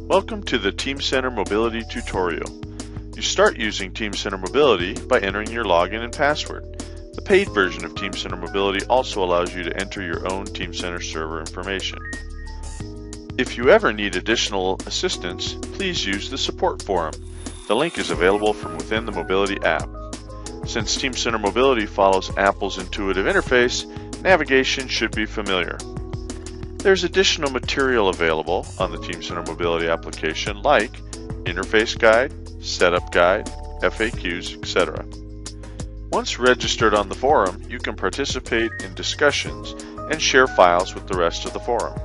Welcome to the Teamcenter-Mobility tutorial. You start using Teamcenter-Mobility by entering your login and password. The paid version of Teamcenter-Mobility also allows you to enter your own Teamcenter server information. If you ever need additional assistance, please use the support forum. The link is available from within the Mobility app. Since Teamcenter-Mobility follows Apple's intuitive interface, navigation should be familiar. There's additional material available on the Teamcenter-Mobility application like interface guide, setup guide, FAQs, etc. Once registered on the forum, you can participate in discussions and share files with the rest of the forum.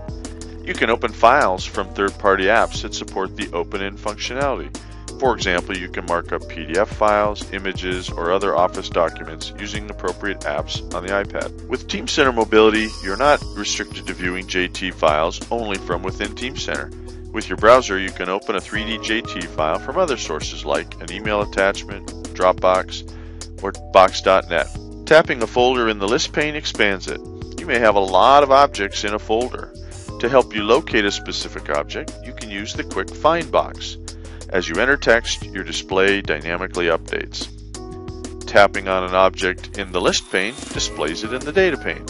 You can open files from third-party apps that support the open-in functionality. For example, you can mark up PDF files, images, or other Office documents using appropriate apps on the iPad. With Teamcenter-Mobility, you're not restricted to viewing JT files only from within Teamcenter. With your browser, you can open a 3D JT file from other sources like an email attachment, Dropbox, or Box.net. Tapping a folder in the list pane expands it. You may have a lot of objects in a folder. To help you locate a specific object, you can use the quick find box. As you enter text, your display dynamically updates. Tapping on an object in the list pane displays it in the data pane.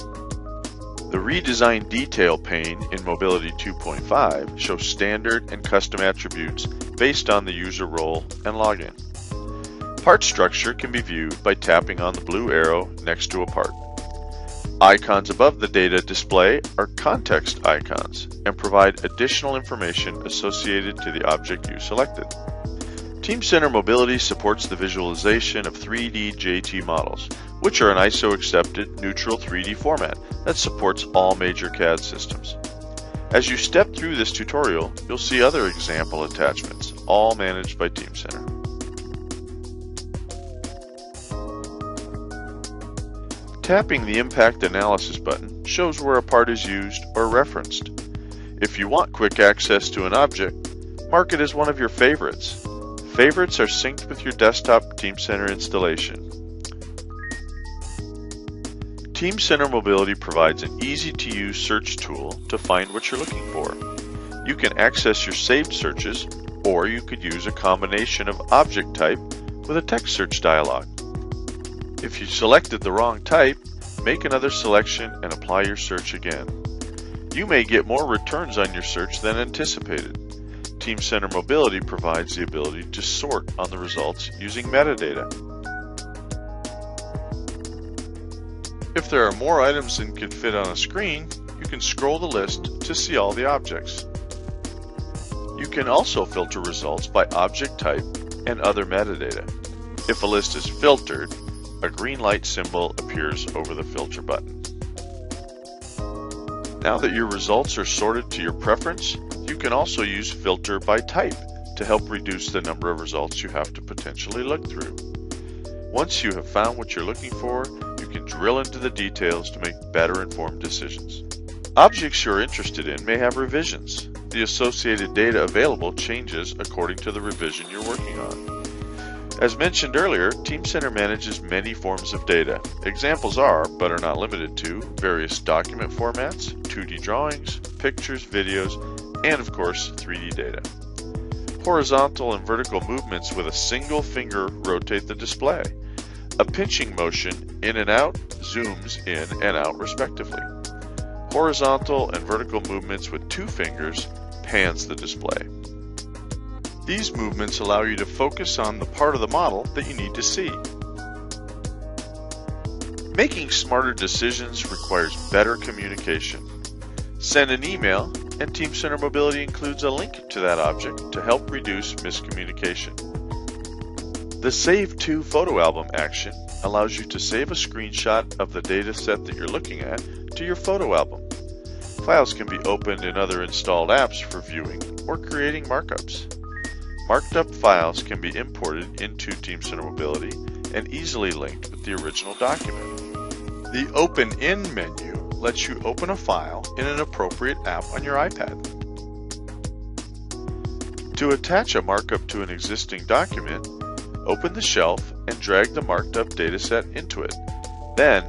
The redesigned detail pane in Mobility 2.5 shows standard and custom attributes based on the user role and login. Part structure can be viewed by tapping on the blue arrow next to a part. Icons above the data display are context icons and provide additional information associated to the object you selected. Teamcenter-Mobility supports the visualization of 3D JT models, which are an ISO-accepted neutral 3D format that supports all major CAD systems. As you step through this tutorial, you'll see other example attachments, all managed by Teamcenter. Tapping the Impact Analysis button shows where a part is used or referenced. If you want quick access to an object, mark it as one of your favorites. Favorites are synced with your desktop Teamcenter installation. Teamcenter-Mobility provides an easy-to-use search tool to find what you're looking for. You can access your saved searches, or you could use a combination of object type with a text search dialog. If you selected the wrong type, make another selection and apply your search again. You may get more returns on your search than anticipated. Teamcenter-Mobility provides the ability to sort on the results using metadata. If there are more items than can fit on a screen, you can scroll the list to see all the objects. You can also filter results by object type and other metadata. If a list is filtered, a green light symbol appears over the filter button. Now that your results are sorted to your preference, you can also use filter by type to help reduce the number of results you have to potentially look through. Once you have found what you're looking for, you can drill into the details to make better informed decisions. Objects you're interested in may have revisions. The associated data available changes according to the revision you're working on. As mentioned earlier, Teamcenter manages many forms of data. Examples are, but are not limited to, various document formats, 2D drawings, pictures, videos, and of course, 3D data. Horizontal and vertical movements with a single finger rotate the display. A pinching motion in and out zooms in and out respectively. Horizontal and vertical movements with 2 fingers pans the display. These movements allow you to focus on the part of the model that you need to see. Making smarter decisions requires better communication. Send an email, and Teamcenter-Mobility includes a link to that object to help reduce miscommunication. The Save to Photo Album action allows you to save a screenshot of the data set that you're looking at to your photo album. Files can be opened in other installed apps for viewing or creating markups. Marked up files can be imported into Teamcenter-Mobility and easily linked with the original document. The Open In menu lets you open a file in an appropriate app on your iPad. To attach a markup to an existing document, open the shelf and drag the marked up dataset into it. Then,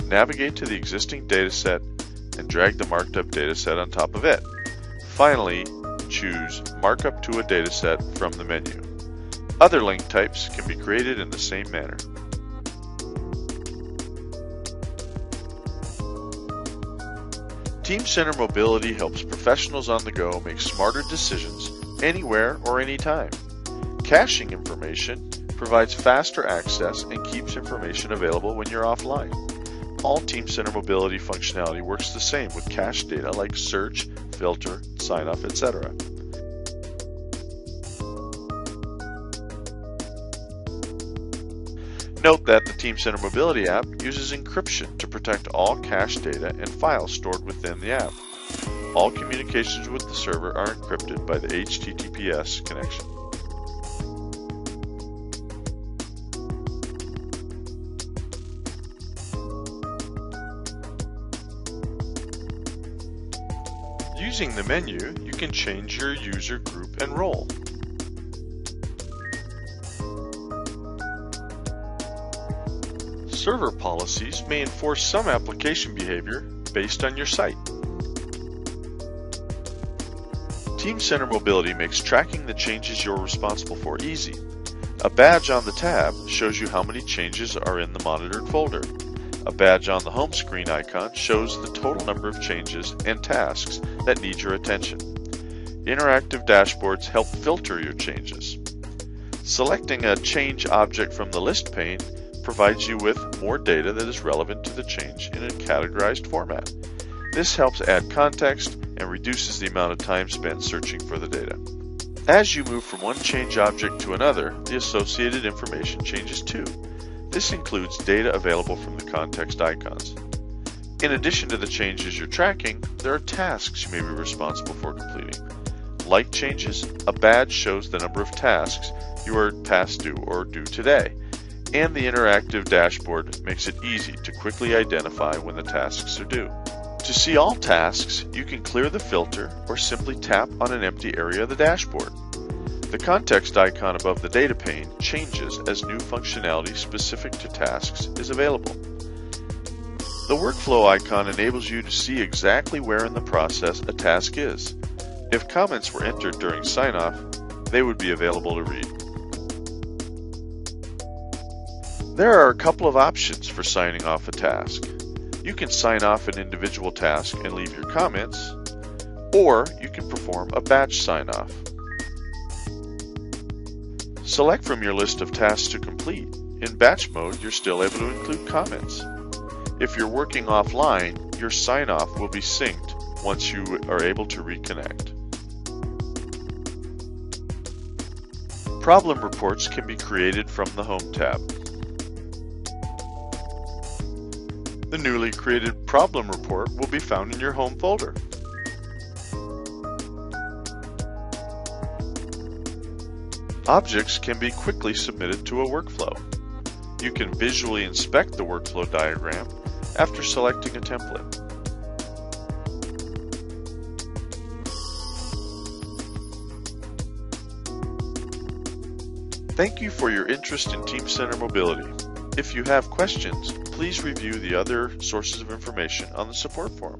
navigate to the existing dataset and drag the marked up dataset on top of it. Finally, choose Markup to a Dataset from the menu. Other link types can be created in the same manner. Teamcenter-Mobility helps professionals on the go make smarter decisions anywhere or anytime. Caching information provides faster access and keeps information available when you're offline. All Teamcenter-Mobility functionality works the same with cached data like search, filter, sign-off, etc. Note that the Teamcenter-Mobility app uses encryption to protect all cached data and files stored within the app. All communications with the server are encrypted by the HTTPS connection. Using the menu, you can change your user group and role. Server policies may enforce some application behavior based on your site. Teamcenter-Mobility makes tracking the changes you're responsible for easy. A badge on the tab shows you how many changes are in the monitored folder. A badge on the home screen icon shows the total number of changes and tasks that need your attention. Interactive dashboards help filter your changes. Selecting a change object from the list pane provides you with more data that is relevant to the change in a categorized format. This helps add context and reduces the amount of time spent searching for the data. As you move from one change object to another, the associated information changes too. This includes data available from the context icons. In addition to the changes you're tracking, there are tasks you may be responsible for completing. Like changes, a badge shows the number of tasks you are past due or due today, and the interactive dashboard makes it easy to quickly identify when the tasks are due. To see all tasks, you can clear the filter or simply tap on an empty area of the dashboard. The context icon above the data pane changes as new functionality specific to tasks is available. The workflow icon enables you to see exactly where in the process a task is. If comments were entered during sign-off, they would be available to read. There are a couple of options for signing off a task. You can sign off an individual task and leave your comments, or you can perform a batch sign-off. Select from your list of tasks to complete. In batch mode, you're still able to include comments. If you're working offline, your sign-off will be synced once you are able to reconnect. Problem reports can be created from the Home tab. The newly created problem report will be found in your Home folder. Objects can be quickly submitted to a workflow. You can visually inspect the workflow diagram after selecting a template. Thank you for your interest in Teamcenter-Mobility. If you have questions, please review the other sources of information on the support forum.